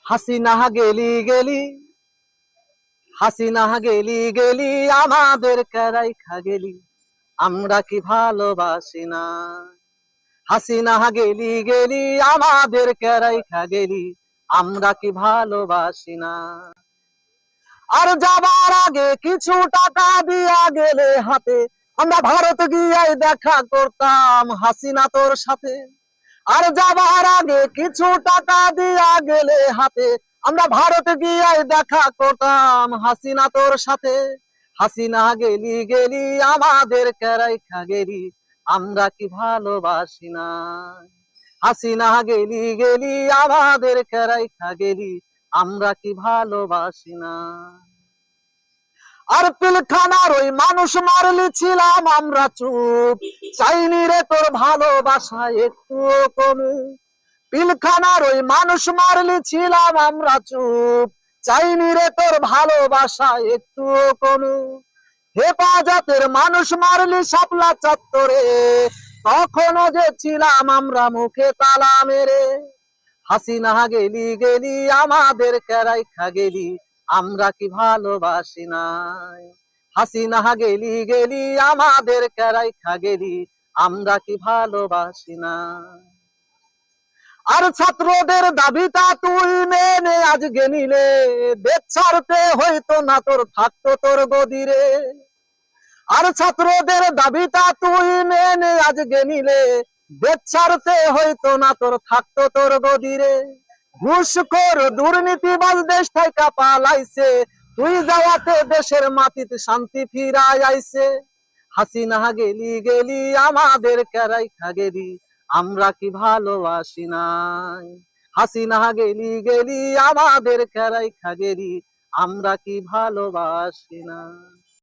হাসিনা গেলি গেলি, হাসিনা গেলি গেলি, আমাদের রাইখা গেলি, আমরা কি ভালোবাসি না। হাসিনা গেলি গেলি, আমাদের রাইখা গেলি, আমরা কি ভালোবাসি না। আর যাবার আগে কিছু টাকা দিয়া গেলে হাতে, আমরা ভারত গিয়ে দেখা করতাম হাসিনা তোর সাথে। আর যাবার আগে কিছু টাকা দিয়া গেলে হাতে, আমরা ভারত গিয়ে দেখা করতাম হাসিনা তোর সাথে। হাসিনা গেলি গেলি, আমাদের রাইখা গেলি, আমরা কি ভালোবাসি না। হাসিনা গেলি গেলি, আমাদের রাইখা গেলি, আমরা কি ভালোবাসি না। আর পিলখানার ওই মানুষ মারলি ছিলাম আমরা চুপ, চাইনি রে তোর ভালোবাসা একটু কমে। পিলখানার ওই মানুষ মারলি ছিলাম আমরা চুপ, চাইনি রে তোর ভালোবাসা একটু কমে। হেফাজতের মানুষ মারলি শাপলা চত্বরে, তখনও যে ছিলাম আমরা মুখে তালা মেরে। হাসিনা গেলি গেলি, আমাদের রাইখা গেলি, আমরা কি ভালোবাসি নাই। হাসিনা গেলি গেলি, আমাদের রাইখা গেলি, আমরা কি ভালোবাসি না। আর ছাত্রদের দাবিটা তুই মেনে আজকে নিলে, দেশ ছাড়তে হইতো না তোর, থাকতো তোর গদিরে। আর ছাত্রদের দাবিটা তুই মেনে আজকে নিলে, দেশ ছাড়তে হইতো না তোর, থাকতো তোর গদিরে। ঘুষখোর দুর্নীতিবাজ দেশ থেকে পালাইছে, তুই যাওয়াতে দেশের মাটিতে শান্তি ফিরাই আইছে। হাসিনা গেলি গেলি, আমাদের রাইখা গেলি, আমরা কি ভালোবাসি নাই। হাসিনা গেলি গেলি, আমাদের রাইখা গেলি, আমরা কি ভালোবাসি না।